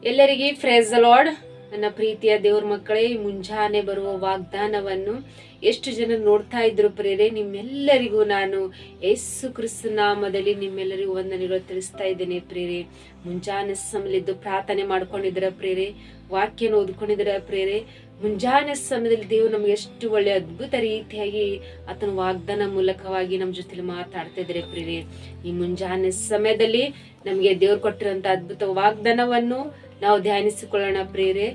ಎಲ್ಲರಿಗೆ praise the lord. ನನ್ನ ಪ್ರೀತಿಯ ದೇವ್ರ ಮಕ್ಕಳೇ, ಮುಂಜಾನೆ ಬರುವ ವಾಗ್ದಾನವನ್ನು ಎಷ್ಟು ಜನ ನೋಡ್ತಾ ಇದ್ರು ಪ್ರೇರೆ, ನಿಮ್ಮೆಲ್ಲರಿಗೂ ನಾನು ಯೇಸು ಕ್ರಿಸ್ತ ನಾಮದಲ್ಲಿ ನಿಮ್ಮೆಲ್ಲರಿಗೂ ವಂದನೆಗಳು ತಿಳಿಸ್ತಾ ಇದ್ದೇನೆ ಪ್ರೇರೆ. ಮುಂಜಾನೆ ಸಮಯದಲ್ಲಿದ್ದು ಪ್ರಾರ್ಥನೆ ಮಾಡ್ಕೊಂಡಿದ್ರ ಪ್ರೇರೆ, ವಾಕ್ಯನ ಓದ್ಕೊಂಡಿದ್ರ ಪ್ರೇರೆ. ಮುಂಜಾನೆ ಸಮಯದಲ್ಲಿ ದೇವ್ರು ನಮ್ಗೆ ಎಷ್ಟು ಒಳ್ಳೆ ಅದ್ಭುತ ರೀತಿಯಾಗಿ ಆತನ ವಾಗ್ದಾನ ಮೂಲಕವಾಗಿ ನಮ್ಮ ಜೊತೆಲಿ ಮಾತಾಡ್ತಾ ಇದ್ರೆ ಪ್ರೇರೆ. ಈ ಮುಂಜಾನೆ ಸಮಯದಲ್ಲಿ ನಮ್ಗೆ ದೇವ್ರು ಕೊಟ್ಟಿರೋಂತ ಅದ್ಭುತ ವಾಗ್ದಾನವನ್ನು ನಾವು ಧ್ಯಾನಿಸಿಕೊಳ್ಳೋಣ ಪ್ರೇರೆ.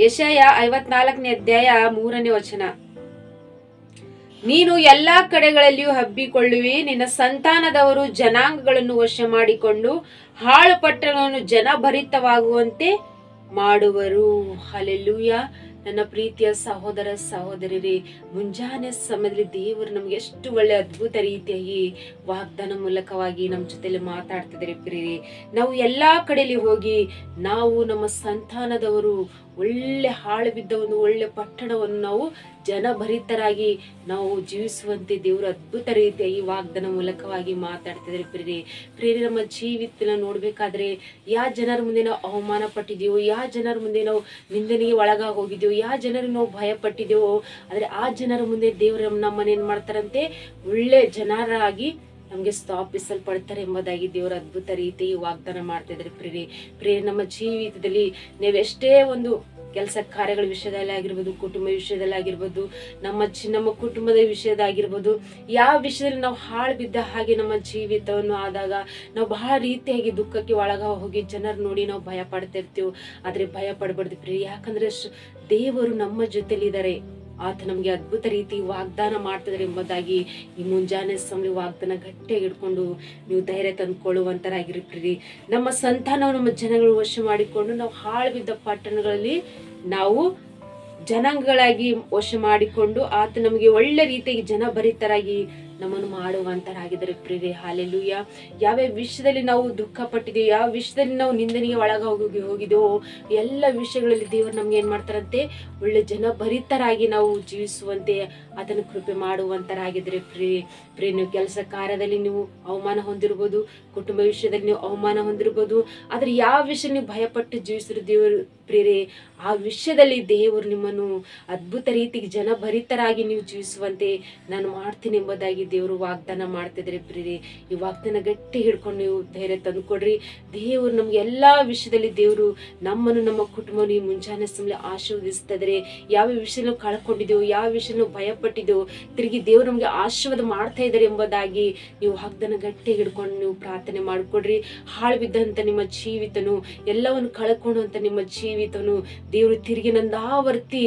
ಯೆಶಾಯ 54ನೇ ಅಧ್ಯಾಯ 3ನೇ ವಚನ. ನೀನು ಎಲ್ಲಾ ಕಡೆಗಳಲ್ಲಿಯೂ ಹಬ್ಬಿಕೊಳ್ಳುವಿ, ನಿನ್ನ ಸಂತಾನದವರು ಜನಾಂಗಗಳನ್ನು ವಶ ಮಾಡಿಕೊಂಡು ಹಾಳು ಪಟ್ಟಣವನ್ನು ಜನಭರಿತವಾಗುವಂತೆ ಮಾಡುವರು. ಹಲ್ಲೆಲೂಯಾ. ನನ್ನ ಪ್ರೀತಿಯ ಸಹೋದರ ಸಹೋದರಿಯರೇ, ಮುಂಜಾನೆ ಸಮಯದಲ್ಲಿ ದೇವರು ನಮ್ಗೆ ಎಷ್ಟು ಒಳ್ಳೆ ಅದ್ಭುತ ರೀತಿಯಾಗಿ ವಾಗ್ದಾನ ಮೂಲಕವಾಗಿ ನಮ್ಮ ಜೊತೆಲಿ ಮಾತಾಡ್ತಿದ್ದಾರೆ ಪ್ರೇರೆ. ನಾವು ಎಲ್ಲಾ ಕಡೆಯಲ್ಲಿ ಹೋಗಿ ನಾವು ನಮ್ಮ ಸಂತಾನದವರು ಒಳ್ಳೆ ಹಾಳು ಬಿದ್ದ ಒಂದು ಒಳ್ಳೆ ಪಟ್ಟಣವನ್ನು ನಾವು ಜನಭರಿತರಾಗಿ ನಾವು ಜೀವಿಸುವಂತೆ ದೇವರು ಅದ್ಭುತ ರೀತಿಯಾಗಿ ವಾಗ್ದಾನ ಮೂಲಕವಾಗಿ ಮಾತಾಡ್ತಿದ್ದಾರೆ ಪ್ರೇರೆ. ಪ್ರೇರೆ, ನಮ್ಮ ಜೀವಿತ ನೋಡ್ಬೇಕಾದ್ರೆ ಯಾವ ಜನರ ಮುಂದೆ ನಾವು ಅವಮಾನ ಪಟ್ಟಿದೀವೋ, ಯಾವ ಜನರ ಮುಂದೆ ನಾವು ನಿಂದನೆಗೆ ಒಳಗಾಗಿ ಹೋಗಿದ್ದೀವೋ, ಯಾವ ಜನರಿಗೆ ನಾವು ಭಯ ಪಟ್ಟಿದ್ದೇವೋ, ಆದ್ರೆ ಆ ಜನರ ಮುಂದೆ ದೇವರು ನಮ್ಮನ್ನ ಏನ್ ಮಾಡ್ತಾರಂತೆ, ಒಳ್ಳೆ ಜನರಾಗಿ ನಮ್ಗೆ ಸ್ಥಾಪಿಸಲ್ಪಡ್ತಾರೆ ಎಂಬುದಾಗಿ ದೇವರ ಅದ್ಭುತ ರೀತಿ ವಾಗ್ದಾನ ಮಾಡ್ತಿದ್ದಾರೆ ಪ್ರೇರೆ. ನಮ್ಮ ಜೀವಿತದಲ್ಲಿ ನೀವೆಷ್ಟೇ ಒಂದು ಕೆಲಸ ಕಾರ್ಯಗಳ ವಿಷಯದಲ್ಲಿ ಆಗಿರ್ಬೋದು, ಕುಟುಂಬ ವಿಷಯದಲ್ಲಿ ಆಗಿರ್ಬೋದು, ನಮ್ಮ ಕುಟುಂಬದ ವಿಷಯದಾಗಿರ್ಬೋದು, ಯಾವ ವಿಷಯದಲ್ಲಿ ನಾವು ಹಾಳು ಬಿದ್ದ ಹಾಗೆ ನಮ್ಮ ಜೀವಿತವನ್ನು ಆದಾಗ ನಾವು ಬಹಳ ರೀತಿಯಾಗಿ ದುಃಖಕ್ಕೆ ಒಳಗ ಹೋಗಿ ಜನರು ನೋಡಿ ನಾವು ಭಯ ಪಡ್ತಾ ಇರ್ತೀವಿ. ಆದ್ರೆ ಭಯ ಪಡಬಾರ್ದು ಪ್ರಿಯ, ಯಾಕಂದ್ರೆ ದೇವರು ನಮ್ಮ ಜೊತೆಲಿದ್ದಾರೆ. ಆತ ನಮ್ಗೆ ಅದ್ಭುತ ರೀತಿ ವಾಗ್ದಾನ ಮಾಡ್ತಿದ್ದಾರೆ ಎಂಬುದಾಗಿ ಈ ಮುಂಜಾನೆ ಸಮಯ ವಾಗ್ದಾನ ಗಟ್ಟಿಯಾಗಿ ಹಿಡ್ಕೊಂಡು ನೀವು ಧೈರ್ಯ ತಂದ್ಕೊಳ್ಳುವಂತರಾಗಿರ್ತೀರಿ. ನಮ್ಮ ಸಂತಾನವು ನಮ್ಮ ಜನಗಳು ವಶ ಮಾಡಿಕೊಂಡು ನಾವು ಹಾಳು ಬಿದ್ದ ಪಟ್ಟಣಗಳಲ್ಲಿ ನಾವು ಜನಾಂಗಗಳಾಗಿ ವಶ ಮಾಡಿಕೊಂಡು ಆತ ನಮಗೆ ಒಳ್ಳೆ ರೀತಿಯಾಗಿ ಜನಭರಿತರಾಗಿ ನಮ್ಮನ್ನು ಮಾಡುವಂತರಾಗಿದ್ದಾರೆ ಪ್ರೇರೆ. ಹಾಲೆಲೂಯಾ. ಯಾವ್ಯಾವ ವಿಷಯದಲ್ಲಿ ನಾವು ದುಃಖ ಪಟ್ಟಿದ್ದೀವಿ, ಯಾವ ವಿಷಯದಲ್ಲಿ ನಾವು ನಿಂದನೆಗೆ ಒಳಗ ಹೋಗಿದ್ದೇವೋ ಎಲ್ಲ ವಿಷಯಗಳಲ್ಲಿ ದೇವರು ನಮ್ಗೆ ಏನ್ ಮಾಡ್ತಾರಂತೆ, ಒಳ್ಳೆ ಜನಭರಿತರಾಗಿ ನಾವು ಜೀವಿಸುವಂತೆ ಅದನ್ನು ಕೃಪೆ ಮಾಡುವಂತರಾಗಿದ್ರೆ ಪ್ರೇರೆ. ನೀವು ಕೆಲಸ ಕಾರ್ಯದಲ್ಲಿ ನೀವು ಅವಮಾನ ಹೊಂದಿರ್ಬೋದು, ಕುಟುಂಬ ವಿಷಯದಲ್ಲಿ ನೀವು ಅವಮಾನ ಹೊಂದಿರ್ಬೋದು, ಆದ್ರೆ ಯಾವ ವಿಷಯ ನೀವು ಭಯಪಟ್ಟು ಜೀವಿಸಿರೋ ದೇವರು ಪ್ರೇರೆ, ಆ ವಿಷಯದಲ್ಲಿ ದೇವರು ನಿಮ್ಮನ್ನು ಅದ್ಭುತ ರೀತಿಗೆ ಜನಭರಿತರಾಗಿ ನೀವು ಜೀವಿಸುವಂತೆ ನಾನು ಮಾಡ್ತೀನಿ ಎಂಬುದಾಗಿ ದೇವರು ವಾಗ್ದಾನ ಮಾಡ್ತಿದ್ರೆ ಪ್ರೇರೆ. ಈ ವಾಗ್ದಾನ ಗಟ್ಟಿ ಹಿಡ್ಕೊಂಡು ನೀವು ಧೈರ್ಯ ತಂದುಕೊಡ್ರಿ. ದೇವರು ನಮ್ಗೆ ಎಲ್ಲಾ ವಿಷಯದಲ್ಲಿ ದೇವರು ನಮ್ಮನ್ನು ನಮ್ಮ ಕುಟುಂಬ ಈ ಮುಂಜಾನೆ ಸಮಯ ಆಶೀರ್ವದಿಸ್ತಿದ್ರೆ. ಯಾವ ವಿಷಯ ನಾವು ಕಳ್ಕೊಂಡಿದ್ದೇವೆ, ಯಾವ ವಿಷಯ ನಾವು ಭಯಪಟ್ಟಿದ್ದೇವೆ, ತಿರುಗಿ ದೇವರು ನಮ್ಗೆ ಆಶೀರ್ವಾದ ಮಾಡ್ತಾ ಇದ್ದಾರೆ ಎಂಬುದಾಗಿ ನೀವು ವಾಗ್ದಾನ ಗಟ್ಟಿ ಹಿಡ್ಕೊಂಡು ನೀವು ಪ್ರಾರ್ಥನೆ ಮಾಡ್ಕೊಡ್ರಿ. ಹಾಳು ಬಿದ್ದಂತ ನಿಮ್ಮ ಜೀವಿತನು, ಎಲ್ಲವನ್ನು ಕಳ್ಕೊಂಡಂತ ನಿಮ್ಮ ಜೀವಿತನು ದೇವರು ತಿರುಗಿ ನಂದಾವರ್ತಿ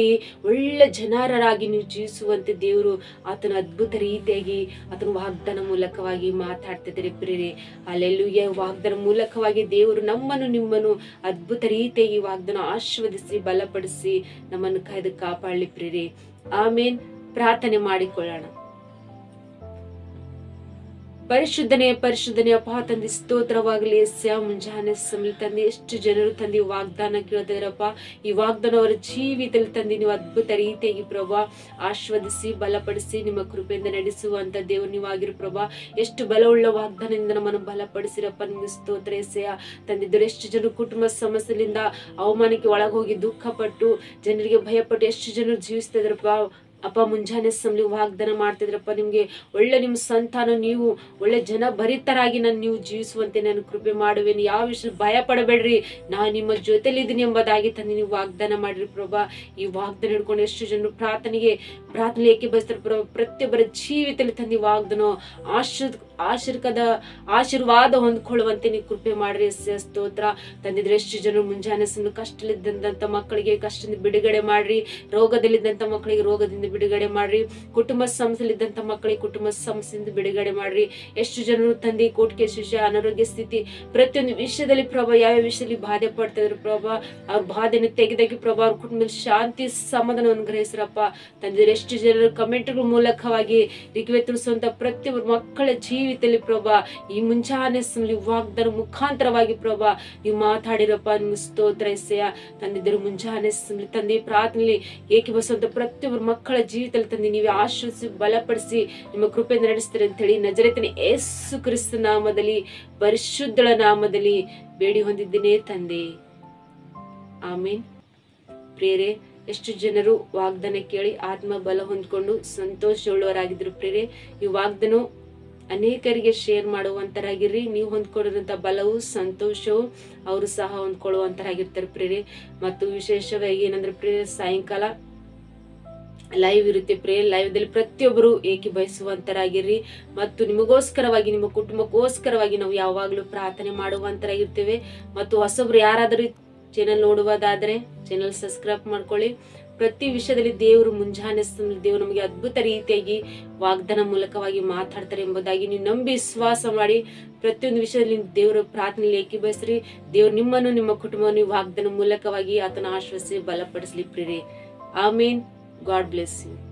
ಒಳ್ಳೆ ಜನರಾಗಿ ನೀವು ಜೀವಿಸುವಂತೆ ದೇವರು ಆತನ ಅದ್ಭುತ ರೀತಿಯಾಗಿ ಆತನ ವಾಗ್ದಾನ ಮೂಲಕವಾಗಿ ಮಾತಾಡ್ತಿದ್ದಾರೆ ಪ್ರೇರೆ. ಅಲ್ಲೆಲ್ಲೂಯ್ಯ. ವಾಗ್ದಾನ ಮೂಲಕವಾಗಿ ದೇವರು ನಮ್ಮನ್ನು ನಿಮ್ಮನ್ನು ಅದ್ಭುತ ರೀತಿಯಾಗಿ ವಾಗ್ದಾನ ಆಶೀರ್ವದಿಸಿ ಬಲಪಡಿಸಿ ನಮ್ಮನ್ನು ಕಾಯ್ದು ಕಾಪಾಡಲಿ ಪ್ರೇರೆ. ಆಮೇನ್. ಪ್ರಾರ್ಥನೆ ಮಾಡಿಕೊಳ್ಳೋಣ. ಪರಿಶುದ್ಧನೇ ಅಪ್ಪ ತಂದೆ, ಸ್ತೋತ್ರವಾಗಲಿ. ಮುಂಜಾನೆ ಸಮಯ ತಂದೆ ಎಷ್ಟು ಜನರು ತಂದೆ ವಾಗ್ದಾನ ಕೇಳ್ತಿದಾರಪ್ಪ. ಈ ವಾಗ್ದಾನ ಅವರ ಜೀವಿತದಲ್ಲಿ ತಂದೆ ನೀವು ಅದ್ಭುತ ರೀತಿಯಾಗಿ ಪ್ರಭಾ ಆಶೀರ್ವದಿಸಿ ಬಲಪಡಿಸಿ ನಿಮ್ಮ ಕೃಪೆಯಿಂದ ನಡೆಸುವಂತ ದೇವರು ನೀವಾಗಿರು ಪ್ರಭಾ. ಎಷ್ಟು ಬಲವುಳ್ಳ ವಾಗ್ದಾನದಿಂದ ನಮ್ಮನ್ನು ಬಲಪಡಿಸಿರಪ್ಪ, ನಿಮ್ಗೆ ಸ್ತೋತ್ರ ಎಸೆಯ ತಂದಿದ್ದರು. ಎಷ್ಟು ಜನರು ಕುಟುಂಬ ಸಮಸ್ಯೆಯಿಂದ ಅವಮಾನಕ್ಕೆ ಒಳಗೋಗಿ ದುಃಖಪಟ್ಟು ಜನರಿಗೆ ಭಯಪಟ್ಟು ಎಷ್ಟು ಜನರು ಜೀವಿಸ್ತಾ ಇದ್ರಪ್ಪ. ಅಪ್ಪ ಮುಂಜಾನೆ ಸಮಯ ವಾಗ್ದಾನ ಮಾಡ್ತಿದ್ರಪ್ಪ, ನಿಮ್ಗೆ ಒಳ್ಳೆ ನಿಮ್ಮ ಸಂತಾನ ನೀವು ಒಳ್ಳೆ ಜನಭರಿತರಾಗಿ ನೀವು ಜೀವಿಸುವಂತೆ ನಾನು ಕೃಪೆ ಮಾಡುವೇನು. ಯಾವ ವಿಷಯ ಭಯ ಪಡಬೇಡ್ರಿ, ನಾನು ನಿಮ್ಮ ಜೊತೆಲಿದ್ದೀನಿ ಎಂಬುದಾಗಿ ತಂದು ನೀವು ವಾಗ್ದಾನ ಮಾಡ್ರಿ ಪ್ರಭಾ. ಈ ವಾಗ್ದಾನ ಹಿಡ್ಕೊಂಡು ಎಷ್ಟು ಜನರು ಪ್ರಾರ್ಥನೆ ಏಕೆ ಬಯಸ್ತಾರೆ ಪ್ರಭಾ. ಪ್ರತಿಯೊಬ್ಬರ ಜೀವಿತದಲ್ಲಿ ತಂದು ವಾಗ್ದಾನ ಆಶೀರ್ವಾದ ಹೊಂದ್ಕೊಳ್ಳುವಂತೆ ನೀವು ಕೃಪೆ ಮಾಡ್ರಿ. ಸ್ತೋತ್ರ ತಂದಿದ್ರೆ ಎಷ್ಟು ಜನರು ಮುಂಜಾನೆ ಸಮಯ ಕಷ್ಟದಲ್ಲಿದ್ದಂತ ಮಕ್ಕಳಿಗೆ ಕಷ್ಟದಿಂದ ಬಿಡುಗಡೆ ಮಾಡ್ರಿ. ರೋಗದಲ್ಲಿದ್ದಂತ ಮಕ್ಕಳಿಗೆ ರೋಗದಿಂದ ಬಿಡುಗಡೆ ಮಾಡ್ರಿ. ಕುಟುಂಬ ಸಮಸ್ಯೆಲಿದ್ದಂತ ಮಕ್ಕಳಿಗೆ ಕುಟುಂಬ ಸಮಸ್ಯೆಯಿಂದ ಬಿಡುಗಡೆ ಮಾಡ್ರಿ. ಎಷ್ಟು ಜನರು ತಂದೆ ಕೋರ್ಟ್ ಕೇಸ್ ವಿಷಯ, ಅನಾರೋಗ್ಯ ಸ್ಥಿತಿ, ಪ್ರತಿಯೊಂದು ವಿಷಯದಲ್ಲಿ ಪ್ರಭಾ ಯಾವ ವಿಷಯದಲ್ಲಿ ಬಾಧೆ ಪಡ್ತಾ ಇದ್ರು ಪ್ರಭಾ, ಅವ್ರ ಬಾಧೆನ ತೆಗೆದಾಗಿ ಪ್ರಭಾ ಅವ್ರ ಕುಟುಂಬದಲ್ಲಿ ಶಾಂತಿ ಸಮಾಧಾನವನ್ನು ಗ್ರಹಿಸ್ರಪ್ಪ. ತಂದಿದ್ರೆ ಎಷ್ಟು ಜನರು ಕಮೆಂಟ್ಗಳ ಮೂಲಕವಾಗಿ ರಿಕ್ವೆ ತಿಳಿಸುವಂತ ಪ್ರತಿಯೊಬ್ಬರು ಮಕ್ಕಳ ಜೀವಿತ ಜೀವಿತದಲ್ಲಿ ಪ್ರಭಾ ಈ ಮುಂಚಾನೆ ಸಮಯ ವಾಗ್ದಾನ ಮುಖಾಂತರವಾಗಿ ಪ್ರಭಾ ನೀವು ಮಾತಾಡಿರಪ್ಪ, ನಿಮ್ಗೆ ಸ್ತೋತ್ರ ಎಸೆಯ ತಂದೆ. ದೇವರು ಮುಂಚಾನೆ ಸಮಯ ತಂದೆ ಪ್ರಾರ್ಥನೆಯಲ್ಲಿ ಏಕೀಭವಿಸುವಂತ ಪ್ರತಿಯೊಬ್ಬರು ಮಕ್ಕಳ ಜೀವಿತದಲ್ಲಿ ತಂದೆ ನೀವೇ ಆಶ್ರಯಿಸಿ ಬಲಪಡಿಸಿ ನಿಮ್ಮ ಕೃಪೆಯಿಂದ ನಡೆಸ್ತಾರೆ ಅಂತ ಹೇಳಿ ನಜರೇತಿನ ಯೇಸು ಕ್ರಿಸ್ತ ನಾಮದಲ್ಲಿ ಪರಿಶುದ್ಧಳ ನಾಮದಲ್ಲಿ ಬೇಡಿ ಹೊಂದಿದ್ದೇನೆ ತಂದೆ, ಆಮೇನ್. ಪ್ರಿಯರೇ, ಎಷ್ಟು ಜನರು ವಾಗ್ದಾನ ಕೇಳಿ ಆತ್ಮ ಬಲ ಹೊಂದ್ಕೊಂಡು ಸಂತೋಷವುಳ್ಳವರಾಗಿದ್ರು. ಪ್ರಿಯರೇ, ಈ ವಾಗ್ದಾನ ಅನೇಕರಿಗೆ ಶೇರ್ ಮಾಡುವಂತರಾಗಿರ್ರಿ. ನೀವು ಹೊಂದ್ಕೊಂಡಿರುವಂತ ಬಲವು ಸಂತೋಷವು ಅವರು ಸಹ ಹೊಂದ್ಕೊಳ್ಳುವಂತರಾಗಿರ್ತಾರೆ ಪ್ರಿಯರೇ. ಮತ್ತು ವಿಶೇಷವಾಗಿ ಏನಂದ್ರೆ ಪ್ರಿಯರೇ, ಸಾಯಂಕಾಲ ಲೈವ್ ಇರುತ್ತೆ ಪ್ರೇಯರ್. ಲೈವ್ದಲ್ಲಿ ಪ್ರತಿಯೊಬ್ಬರು ಏಕೀಭವಿಸುವಂತರಾಗಿರ್ರಿ. ಮತ್ತು ನಿಮಗೋಸ್ಕರವಾಗಿ ನಿಮ್ಮ ಕುಟುಂಬಕ್ಕೋಸ್ಕರವಾಗಿ ನಾವು ಯಾವಾಗಲೂ ಪ್ರಾರ್ಥನೆ ಮಾಡುವಂತರಾಗಿರ್ತೇವೆ. ಮತ್ತು ಹೊಸಬ್ರು ಯಾರಾದರೂ ಚಾನೆಲ್ ನೋಡುವುದಾದ್ರೆ ಚಾನೆಲ್ ಸಬ್ಸ್ಕ್ರೈಬ್ ಮಾಡ್ಕೊಳ್ಳಿ. ಪ್ರತಿ ವಿಷಯದಲ್ಲಿ ದೇವರು ಮುಂಜಾನೆ ದೇವರು ನಮಗೆ ಅದ್ಭುತ ರೀತಿಯಾಗಿ ವಾಗ್ದಾನ ಮೂಲಕವಾಗಿ ಮಾತಾಡ್ತಾರೆ ಎಂಬುದಾಗಿ ನೀವು ನಂಬಿ ವಿಶ್ವಾಸ ಮಾಡಿ ಪ್ರತಿಯೊಂದು ವಿಷಯದಲ್ಲಿ ದೇವರ ಪ್ರಾರ್ಥನೆಯಲ್ಲಿ ಏಕೀಭವಿಸ್ರಿ. ದೇವರು ನಿಮ್ಮನ್ನು ನಿಮ್ಮ ಕುಟುಂಬವನ್ನು ವಾಗ್ದಾನ ಮೂಲಕವಾಗಿ ಆತನ ಆಶ್ವಾಸಿ ಬಲಪಡಿಸಲಿ ಪ್ರಿಯರೇ. ಆಮೇನ್. God bless you.